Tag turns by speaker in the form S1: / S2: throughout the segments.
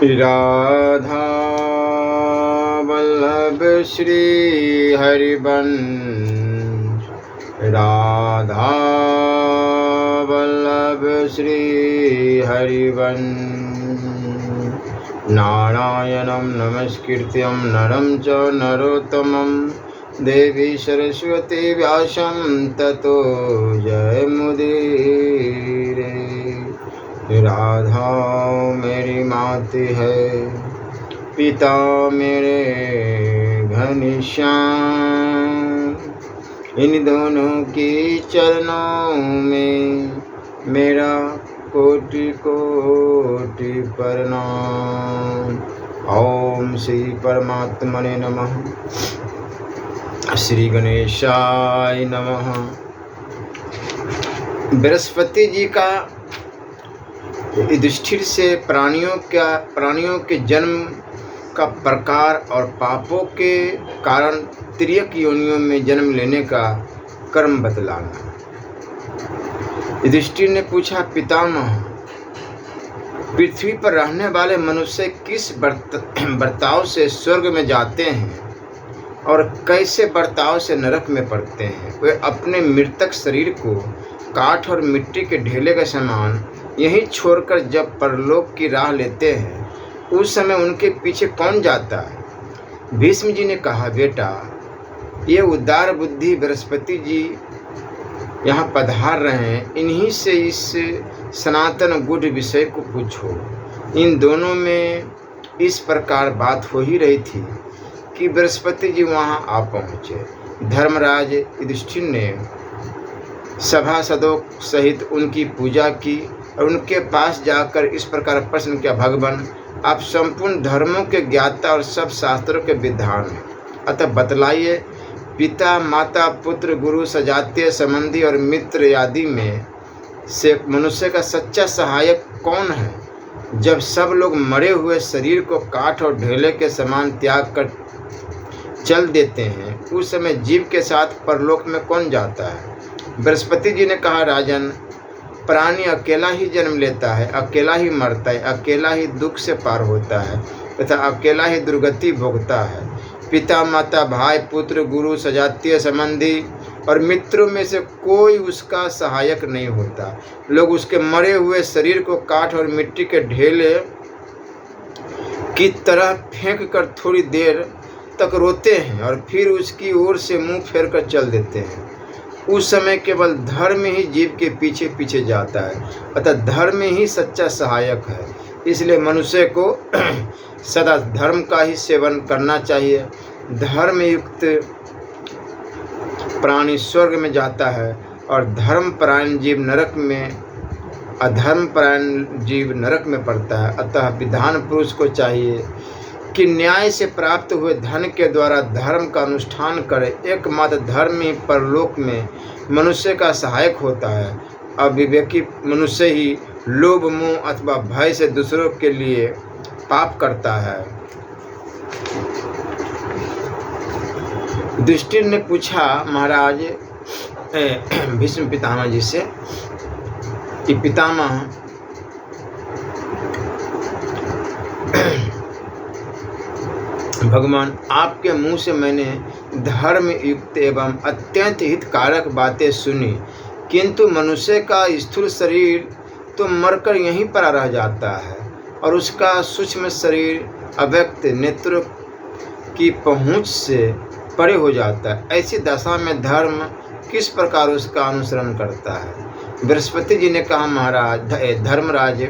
S1: राधा वल्लभ श्री हरिवंश, राधा वल्लभ श्री हरिवंश। नारायणं नमस्कृत्यं नरं च नरोत्तमं देवी सरस्वती व्यासं ततो जयमुदीरये। राधा मेरी माती है, पिता मेरे घनश्याम, इन दोनों की चरणों में मेरा कोटि कोटि प्रणाम। ओम श्री परमात्मने नमः। श्री गणेशाय नमः। बृहस्पति जी का युधिष्ठिर से प्राणियों के जन्म का प्रकार और पापों के कारण तिर्यक योनियों में जन्म लेने का कर्म बतलाना। युधिष्ठिर ने पूछा, पितामह, पृथ्वी पर रहने वाले मनुष्य किस बर्ताव से स्वर्ग में जाते हैं और कैसे बर्ताव से नरक में पड़ते हैं? वे अपने मृतक शरीर को काठ और मिट्टी के ढेले के समान यहीं छोड़कर जब परलोक की राह लेते हैं, उस समय उनके पीछे कौन जाता है? भीष्म जी ने कहा, बेटा, ये उदार बुद्धि बृहस्पति जी यहाँ पधार रहे हैं, इन्हीं से इस सनातन गूढ़ विषय को पूछो। इन दोनों में इस प्रकार बात हो ही रही थी कि बृहस्पति जी वहाँ आ पहुँचे। धर्मराज युधिष्ठिर ने सभासदों सहित उनकी पूजा की और उनके पास जाकर इस प्रकार प्रश्न किया, भगवान, आप संपूर्ण धर्मों के ज्ञाता और सब शास्त्रों के विद्वान हैं, अतः बतलाइए, पिता माता पुत्र गुरु सजातीय संबंधी और मित्र आदि में से मनुष्य का सच्चा सहायक कौन है? जब सब लोग मरे हुए शरीर को काठ और ढेले के समान त्याग कर चल देते हैं, उस समय जीव के साथ परलोक में कौन जाता है? बृहस्पति जी ने कहा, राजन, प्राणी अकेला ही जन्म लेता है, अकेला ही मरता है, अकेला ही दुख से पार होता है तथा अकेला ही दुर्गति भोगता है। पिता माता भाई पुत्र गुरु सजातीय संबंधी और मित्रों में से कोई उसका सहायक नहीं होता। लोग उसके मरे हुए शरीर को काठ और मिट्टी के ढेले की तरह फेंक कर थोड़ी देर तक रोते हैं और फिर उसकी ओर से मुंह फेर कर चल देते हैं। उस समय केवल धर्म ही जीव के पीछे पीछे जाता है, अतः धर्म ही सच्चा सहायक है। इसलिए मनुष्य को सदा धर्म का ही सेवन करना चाहिए। धर्म युक्त प्राणी स्वर्ग में जाता है और अधर्मपरायण जीव नरक में पड़ता है। अतः विद्वान पुरुष को चाहिए कि न्याय से प्राप्त हुए धन के द्वारा धर्म का अनुष्ठान करे। एकमात्र धर्म ही परलोक में मनुष्य का सहायक होता है। अविवेकी मनुष्य ही लोभ मोह अथवा भय से दूसरों के लिए पाप करता है। युधिष्ठिर ने पूछा, महाराज भीष्म पितामह जी से कि पितामह, भगवान, आपके मुंह से मैंने धर्म युक्त एवं अत्यंत हितकारक बातें सुनी, किंतु मनुष्य का स्थूल शरीर तो मरकर यहीं पर रह जाता है और उसका सूक्ष्म शरीर अव्यक्त नेत्रों की पहुंच से परे हो जाता है। ऐसी दशा में धर्म किस प्रकार उसका अनुसरण करता है? बृहस्पति जी ने कहा, महाराज धर्मराज,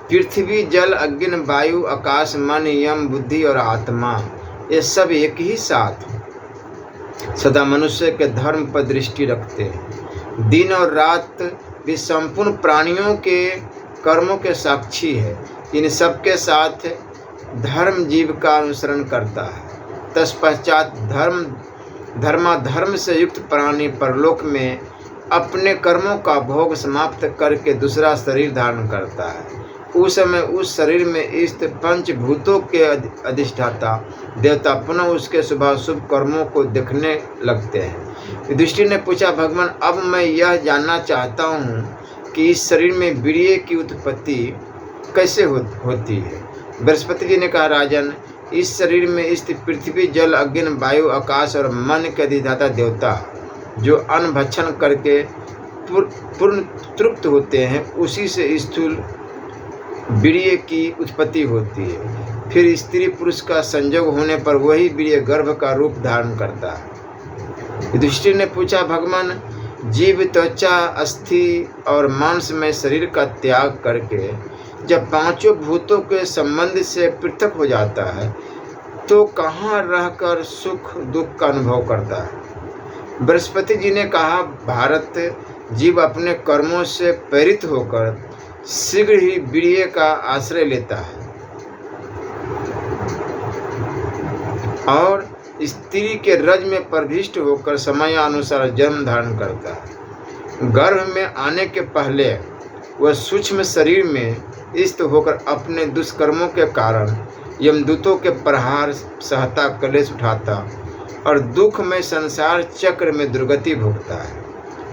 S1: पृथ्वी जल अग्नि वायु आकाश मन यम बुद्धि और आत्मा, ये सब एक ही साथ सदा मनुष्य के धर्म पर दृष्टि रखते हैं। दिन और रात भी संपूर्ण प्राणियों के कर्मों के साक्षी है। इन सबके साथ धर्म जीव का अनुसरण करता है। तत्पश्चात धर्माधर्म से युक्त प्राणी परलोक में अपने कर्मों का भोग समाप्त करके दूसरा शरीर धारण करता है। उस समय उस शरीर में स्थित पंचभूतों के अधिष्ठाता देवता पुनः उसके शुभाशुभ कर्मों को देखने लगते हैं। युधिष्ठिर ने पूछा, भगवान, अब मैं यह जानना चाहता हूँ कि इस शरीर में वीर्य की उत्पत्ति कैसे होती है बृहस्पति जी ने कहा, राजन, इस शरीर में स्थित पृथ्वी, जल, अग्नि, वायु, आकाश और मन के अधिदाता देवता जो अन्न भक्षण करके पूर्ण तृप्त होते हैं, उसी से स्थूल वीर्य की उत्पत्ति होती है। फिर स्त्री पुरुष का संयोग होने पर वही वीर्य गर्भ का रूप धारण करता है। युधिष्ठिर ने पूछा, भगवान, जीव त्वचा, अस्थि और मांस में शरीर का त्याग करके जब पांचों भूतों के संबंध से पृथक हो जाता है तो कहाँ रहकर सुख दुख का अनुभव करता है? बृहस्पति जी ने कहा, भारत, जीव अपने कर्मों से प्रेरित होकर शीघ्र ही वीर्य का आश्रय लेता है और स्त्री के रज में प्रविष्ट होकर समयानुसार जन्म धारण करता है। गर्भ में आने के पहले वह सूक्ष्म शरीर में स्थित होकर अपने दुष्कर्मों के कारण यमदूतों के प्रहार सहता, कलेश उठाता और दुख में संसार चक्र में दुर्गति भोगता है।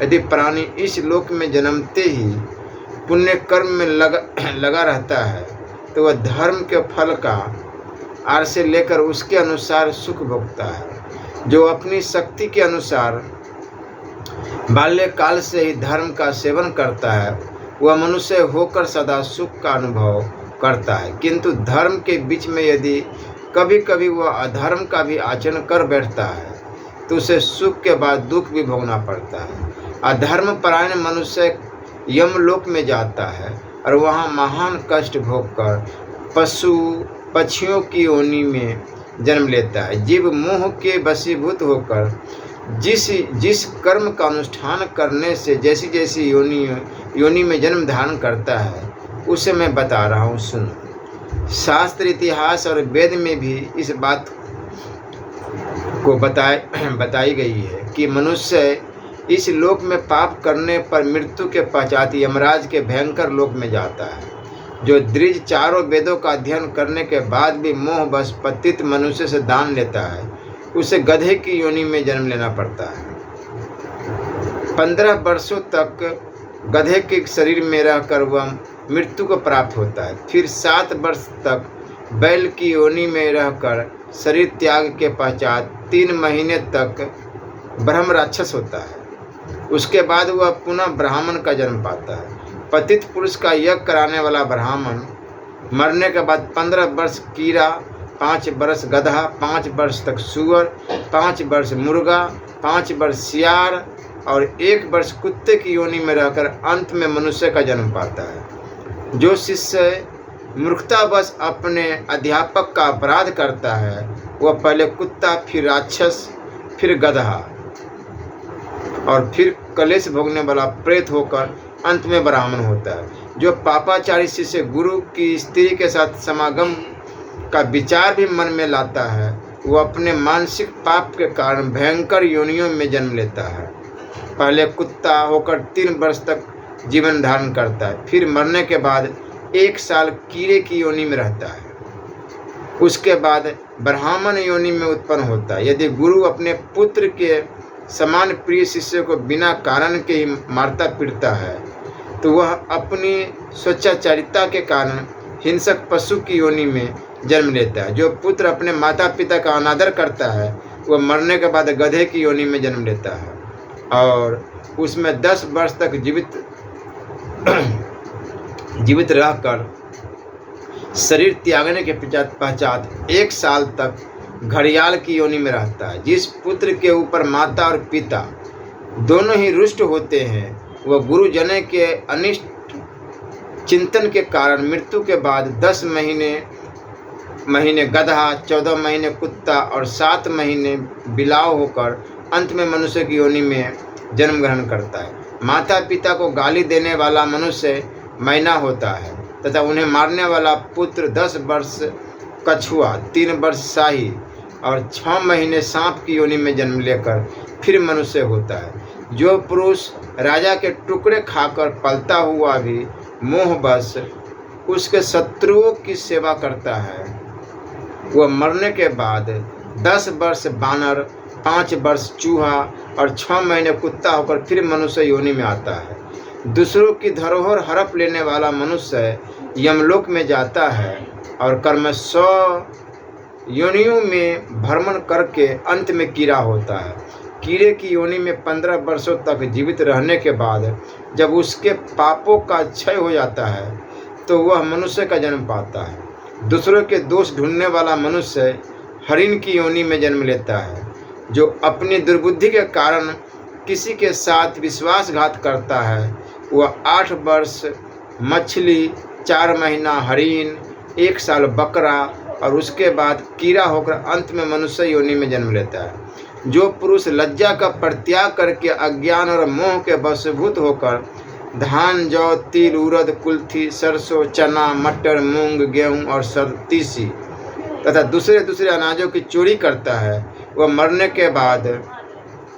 S1: यदि प्राणी इस लोक में जन्मते ही पुण्य कर्म में लगा रहता है तो वह धर्म के फल का आर से लेकर उसके अनुसार सुख भोगता है। जो अपनी शक्ति के अनुसार बाल्यकाल से ही धर्म का सेवन करता है वह मनुष्य होकर सदा सुख का अनुभव करता है, किंतु धर्म के बीच में यदि कभी कभी वह अधर्म का भी आचरण कर बैठता है तो उसे सुख के बाद दुख भी भोगना पड़ता है। अधर्म परायण मनुष्य यमलोक में जाता है और वहाँ महान कष्ट भोगकर पशु पक्षियों की योनि में जन्म लेता है। जीव मोह के वशीभूत होकर जिस कर्म का अनुष्ठान करने से जैसी जैसी योनि में जन्म धारण करता है उसे मैं बता रहा हूँ, सुनो। शास्त्र, इतिहास और वेद में भी इस बात को बताई गई है कि मनुष्य इस लोक में पाप करने पर मृत्यु के पश्चात यमराज के भयंकर लोक में जाता है। जो द्विज चारों वेदों का अध्ययन करने के बाद भी मोहवश पतित मनुष्य से दान लेता है उसे गधे की योनि में जन्म लेना पड़ता है। 15 वर्षों तक गधे के शरीर में रहकर वह मृत्यु को प्राप्त होता है। फिर 7 वर्ष तक बैल की योनि में रहकर शरीर त्याग के पश्चात 3 महीने तक ब्रह्म राक्षस होता है। उसके बाद वह पुनः ब्राह्मण का जन्म पाता है। पतित पुरुष का यज्ञ कराने वाला ब्राह्मण मरने के बाद 15 वर्ष कीड़ा, 5 वर्ष गधा, 5 वर्ष तक सूअर, 5 वर्ष मुर्गा, 5 वर्ष सियार और 1 वर्ष कुत्ते की योनि में रहकर अंत में मनुष्य का जन्म पाता है। जो शिष्य मूर्खतावश अपने अध्यापक का अपराध करता है वह पहले कुत्ता, फिर राक्षस, फिर गधा और फिर कलेश भोगने वाला प्रेत होकर अंत में ब्राह्मण होता है। जो पापाचारी शिष्य गुरु की स्त्री के साथ समागम का विचार भी मन में लाता है वह अपने मानसिक पाप के कारण भयंकर योनियों में जन्म लेता है। पहले कुत्ता होकर 3 वर्ष तक जीवन धारण करता है, फिर मरने के बाद 1 साल कीड़े की योनि में रहता है। उसके बाद ब्राह्मण योनि में उत्पन्न होता है। यदि गुरु अपने पुत्र के समान प्रिय शिष्य को बिना कारण के ही मारता पीटता है तो वह अपनी स्वच्छाचारिता के कारण हिंसक पशु की योनि में जन्म लेता है। जो पुत्र अपने माता पिता का अनादर करता है वह मरने के बाद गधे की योनि में जन्म लेता है और उसमें 10 वर्ष तक जीवित रहकर शरीर त्यागने के पश्चात 1 साल तक घड़ियाल की योनि में रहता है। जिस पुत्र के ऊपर माता और पिता दोनों ही रुष्ट होते हैं वह गुरुजन के अनिष्ट चिंतन के कारण मृत्यु के बाद 10 महीने गधा, 14 महीने कुत्ता और 7 महीने बिलाव होकर अंत में मनुष्य की योनि में जन्म ग्रहण करता है। माता पिता को गाली देने वाला मनुष्य मैना होता है तथा उन्हें मारने वाला पुत्र 10 वर्ष कछुआ, 3 वर्ष शाही और 6 महीने सांप की योनि में जन्म लेकर फिर मनुष्य होता है। जो पुरुष राजा के टुकड़े खाकर पलता हुआ भी मोहवश उसके शत्रुओं की सेवा करता है वह मरने के बाद 10 वर्ष बानर, 5 वर्ष चूहा और 6 महीने कुत्ता होकर फिर मनुष्य योनि में आता है। दूसरों की धरोहर हड़प लेने वाला मनुष्य यमलोक में जाता है और कर्म 100 योनियों में भ्रमण करके अंत में कीड़ा होता है। कीड़े की योनि में 15 वर्षों तक जीवित रहने के बाद जब उसके पापों का क्षय हो जाता है तो वह मनुष्य का जन्म पाता है। दूसरों के दोष ढूंढने वाला मनुष्य हरिण की योनि में जन्म लेता है, जो अपनी दुर्बुद्धि के कारण किसी के साथ विश्वासघात करता है। वह 8 वर्ष मछली, 4 महीना हरिण, 1 साल बकरा और उसके बाद कीड़ा होकर अंत में मनुष्य योनि में जन्म लेता है। जो पुरुष लज्जा का परित्याग करके अज्ञान और मोह के वशीभूत होकर धान, जौ, तिल, उड़द, कुल्थी, सरसों, चना, मटर, मूंग, गेहूं और सरतीसी तथा दूसरे अनाजों की चोरी करता है, वह मरने के बाद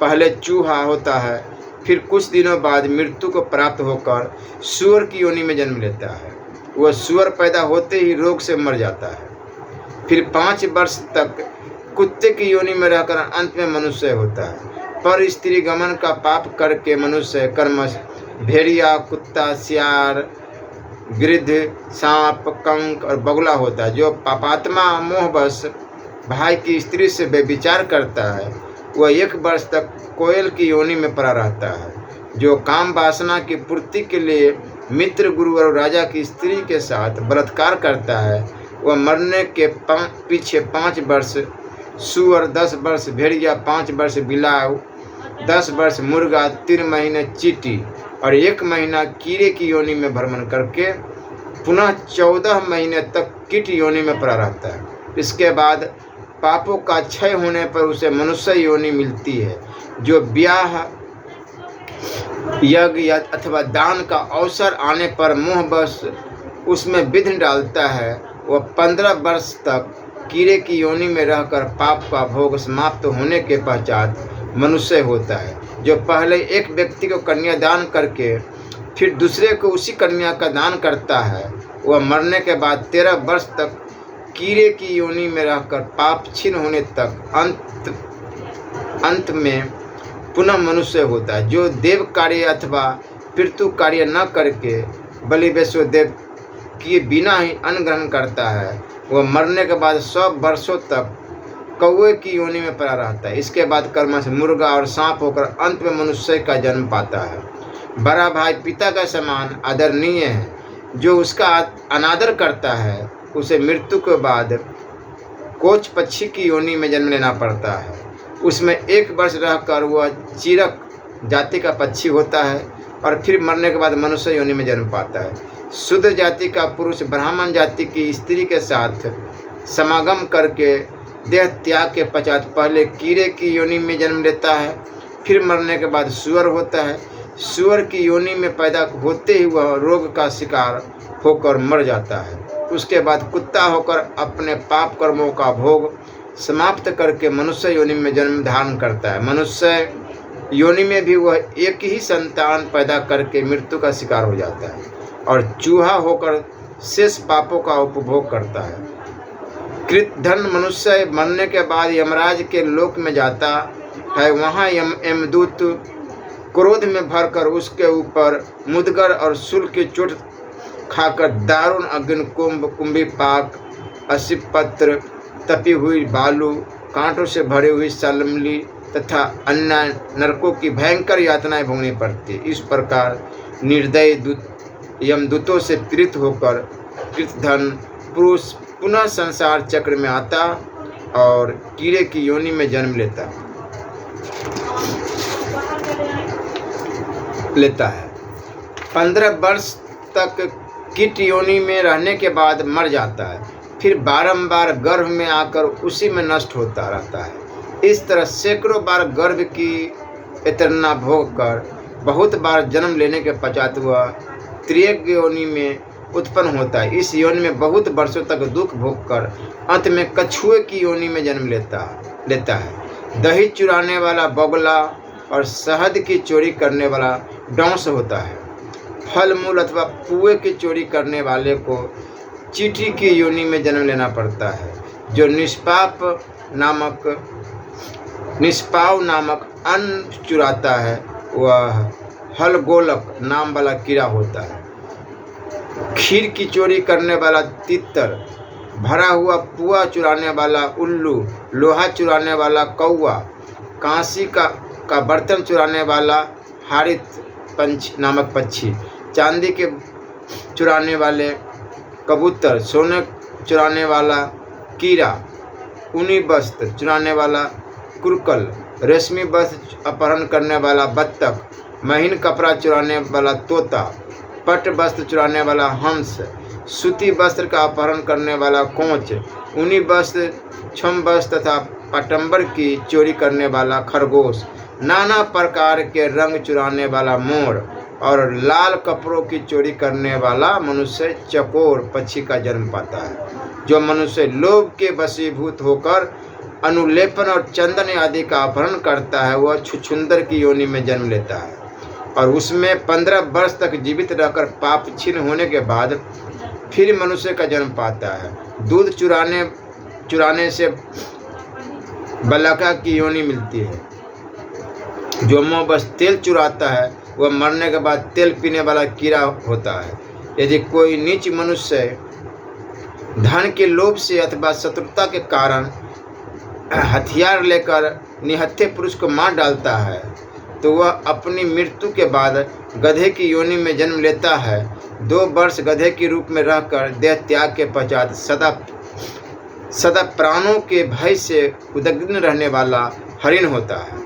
S1: पहले चूहा होता है, फिर कुछ दिनों बाद मृत्यु को प्राप्त होकर सूअर की योनि में जन्म लेता है। वह सूअर पैदा होते ही रोग से मर जाता है। फिर 5 वर्ष तक कुत्ते की योनि में रहकर अंत में मनुष्य होता है। पर स्त्री गमन का पाप करके मनुष्य कर्मश भेड़िया, कुत्ता, सियार, गिद्ध, सांप, कंक और बगुला होता है। जो पापात्मा मोहवश भाई की स्त्री से व्यभिचार करता है, वह 1 वर्ष तक कोयल की योनि में पड़ा रहता है। जो काम वासना की पूर्ति के लिए मित्र, गुरु और राजा की स्त्री के साथ बलात्कार करता है, वह मरने के पीछे 5 वर्ष सूअर, 10 वर्ष भेड़िया, 5 वर्ष बिलाव, 10 वर्ष मुर्गा, 3 महीने चींटी और 1 महीना कीड़े की योनि में भ्रमण करके पुनः 14 महीने तक कीट योनि में पड़ा रहता है। इसके बाद पापों का क्षय होने पर उसे मनुष्य योनि मिलती है। जो ब्याह, यज्ञ अथवा दान का अवसर आने पर मोहवश उसमें विघ्न डालता है, वह 15 वर्ष तक कीड़े की योनि में रहकर पाप का भोग समाप्त होने के पश्चात मनुष्य होता है। जो पहले एक व्यक्ति को कन्या दान करके फिर दूसरे को उसी कन्या का दान करता है, वह मरने के बाद 13 वर्ष तक कीड़े की योनि में रहकर पाप क्षीण होने तक अंत में पुनः मनुष्य होता है। जो देव कार्य अथवा पितृ कार्य न करके बलि वैश्व देव किए बिना ही अन्न ग्रहण करता है, वह मरने के बाद 100 वर्षों तक कौवे की योनि में पड़ा रहता है। इसके बाद कर्म से मुर्गा और सांप होकर अंत में मनुष्य का जन्म पाता है। बड़ा भाई पिता का समान आदरणीय है। जो उसका अनादर करता है, उसे मृत्यु के बाद कोच पक्षी की योनि में जन्म लेना पड़ता है। उसमें 1 वर्ष रहकर वह चीरक जाति का पक्षी होता है और फिर मरने के बाद मनुष्य योनि में जन्म पाता है। शूद्र जाति का पुरुष ब्राह्मण जाति की स्त्री के साथ समागम करके देह त्याग के पश्चात पहले कीड़े की योनि में जन्म लेता है, फिर मरने के बाद सूअर होता है। सूअर की योनि में पैदा होते ही वह रोग का शिकार होकर मर जाता है। उसके बाद कुत्ता होकर अपने पाप कर्मों का भोग समाप्त करके मनुष्य योनि में जन्म धारण करता है। मनुष्य योनि में भी वह एक ही संतान पैदा करके मृत्यु का शिकार हो जाता है और चूहा होकर शेष पापों का उपभोग करता है। कृतधन मनुष्य मरने के बाद यमराज के लोक में जाता है। वहाँ यमदूत क्रोध में भरकर उसके ऊपर मुदगर और शूल की चोट खाकर दारुण अग्निकुंभ, कुंभी पाक, असिपत्र, तपी हुई बालू, कांटों से भरी हुई सलमली तथा अन्य नरकों की भयंकर यातनाएं भोगनी पड़ती। इस प्रकार निर्दयी यमदूतों से पीड़ित होकर कृतधन पुरुष पुनः संसार चक्र में आता और कीड़े की योनि में जन्म लेता है। 15 वर्ष तक कीट योनि में रहने के बाद मर जाता है, फिर बारंबार गर्भ में आकर उसी में नष्ट होता रहता है। इस तरह सैकड़ों बार गर्भ की यातना भोग कर बहुत बार जन्म लेने के पश्चात वह त्रियक योनि में उत्पन्न होता है। इस योनि में बहुत वर्षों तक दुख भोग कर अंत में कछुए की योनि में जन्म लेता है। दही चुराने वाला बगुला और शहद की चोरी करने वाला डांस होता है। फल मूल अथवा पुए की चोरी करने वाले को चींटी की योनि में जन्म लेना पड़ता है। जो निष्पाव नामक अन्न चुराता है, वह हलगोलक नाम वाला कीड़ा होता है। खीर की चोरी करने वाला तितर, भरा हुआ पुआ चुराने वाला उल्लू, लोहा चुराने वाला कौआ, कांसी का बर्तन चुराने वाला हारित नामक पक्षी, चांदी के चुराने वाले कबूतर, सोने चुराने वाला कीड़ा, ऊनी वस्त्र चुराने वाला कुरकल, रेशमी वस्त्र अपहरण करने वाला बत्तख, महीन कपड़ा चुराने वाला तोता, पट वस्त्र चुराने वाला हंस, सूती वस्त्र का अपहरण करने वाला कोंच, ऊनी वस्त्र, छम वस्त्र तथा पटंबर की चोरी करने वाला खरगोश, नाना प्रकार के रंग चुराने वाला मोर और लाल कपड़ों की चोरी करने वाला मनुष्य चकोर पक्षी का जन्म पाता है। जो मनुष्य लोभ के वशीभूत होकर अनुलेपन और चंदन आदि का अपहरण करता है, वह छुछुंदर की योनि में जन्म लेता है और उसमें 15 वर्ष तक जीवित रहकर पाप क्षीण होने के बाद फिर मनुष्य का जन्म पाता है। दूध चुराने से बलका की योनि मिलती है। जो मुँह बस तेल चुराता है, वह मरने के बाद तेल पीने वाला कीड़ा होता है। यदि कोई नीच मनुष्य धन के लोभ से अथवा शत्रुता के कारण हथियार लेकर निहत्थे पुरुष को मार डालता है, तो वह अपनी मृत्यु के बाद गधे की योनि में जन्म लेता है। 2 वर्ष गधे के रूप में रहकर देह त्याग के पश्चात सदा प्राणों के भय से उद्विग्न रहने वाला हरिण होता है।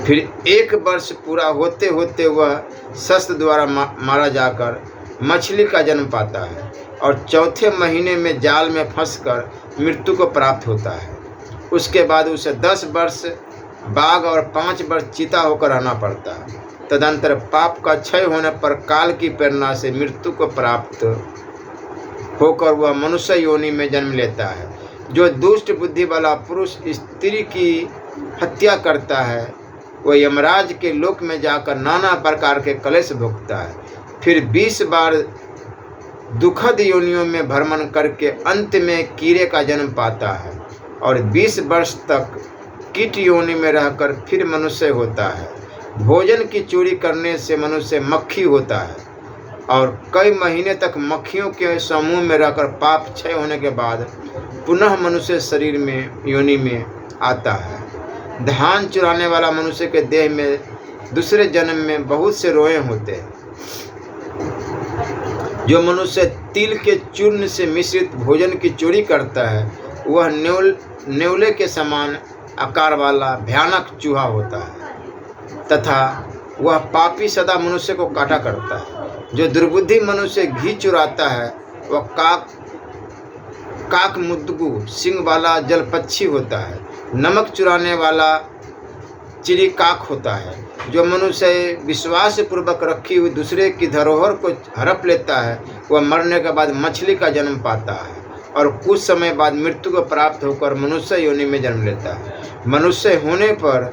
S1: फिर 1 वर्ष पूरा होते होते वह शस्त्र द्वारा मारा जाकर मछली का जन्म पाता है और 4थे महीने में जाल में फंसकर मृत्यु को प्राप्त होता है। उसके बाद उसे 10 वर्ष बाघ और 5 वर्ष चीता होकर रहना पड़ता है। तदंतर पाप का क्षय होने पर काल की प्रेरणा से मृत्यु को प्राप्त होकर वह मनुष्य योनि में जन्म लेता है। जो दुष्ट बुद्धि वाला पुरुष स्त्री की हत्या करता है, वह यमराज के लोक में जाकर नाना प्रकार के क्लेश भोगता है। फिर 20 बार दुखद योनियों में भ्रमण करके अंत में कीड़े का जन्म पाता है और 20 वर्ष तक कीट योनि में रहकर फिर मनुष्य होता है। भोजन की चोरी करने से मनुष्य मक्खी होता है और कई महीने तक मक्खियों के समूह में रहकर पाप क्षय होने के बाद पुनः मनुष्य शरीर में योनि में आता है। धान चुराने वाला मनुष्य के देह में दूसरे जन्म में बहुत से रोए होते हैं। जो मनुष्य तिल के चूर्ण से मिश्रित भोजन की चोरी करता है, वह नेवले के समान आकार वाला भयानक चूहा होता है तथा वह पापी सदा मनुष्य को काटा करता है। जो दुर्बुद्धि मनुष्य घी चुराता है, वह काक मुद्गु सिंग वाला जल पक्षी होता है। नमक चुराने वाला चिड़ी काक होता है। जो मनुष्य विश्वास पूर्वक रखी हुई दूसरे की धरोहर को हड़प लेता है, वह मरने के बाद मछली का जन्म पाता है और कुछ समय बाद मृत्यु को प्राप्त होकर मनुष्य योनि में जन्म लेता है। मनुष्य होने पर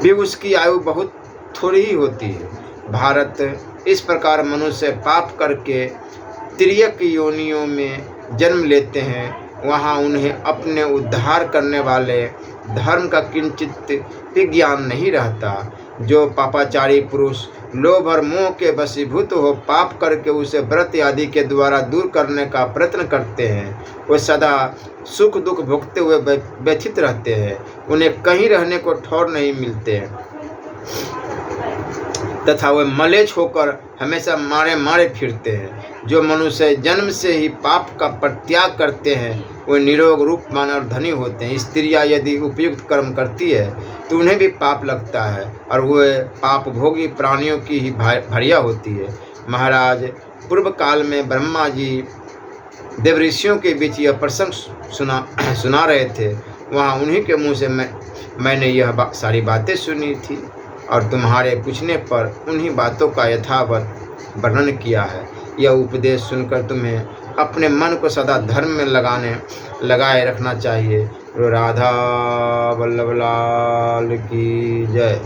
S1: भी उसकी आयु बहुत थोड़ी ही होती है। भारत इस प्रकार मनुष्य पाप करके तिर्यक योनियों में जन्म लेते हैं। वहाँ उन्हें अपने उद्धार करने वाले धर्म का किंचित भी ज्ञान नहीं रहता। जो पापाचारी पुरुष लोभ और मोह के वशीभूत हो पाप करके उसे व्रत आदि के द्वारा दूर करने का प्रयत्न करते हैं, वे सदा सुख दुख भोगते हुए व्यथित रहते हैं। उन्हें कहीं रहने को ठौर नहीं मिलते तथा वे मलेच्छ होकर हमेशा मारे फिरते हैं। जो मनुष्य जन्म से ही पाप का परित्याग करते हैं, वे निरोग रूपमान और धनी होते हैं। स्त्रियां यदि उपयुक्त कर्म करती है तो उन्हें भी पाप लगता है और वे पाप भोगी प्राणियों की ही भारिया होती है। महाराज, पूर्व काल में ब्रह्मा जी देवऋषियों के बीच यह प्रसंग सुना रहे थे। वहाँ उन्हीं के मुँह से मैंने यह सारी बातें सुनी थी और तुम्हारे पूछने पर उन्हीं बातों का यथावत वर्णन किया है। यह उपदेश सुनकर तुम्हें अपने मन को सदा धर्म में लगाए रखना चाहिए। राधा वल्लभ लाल की जय।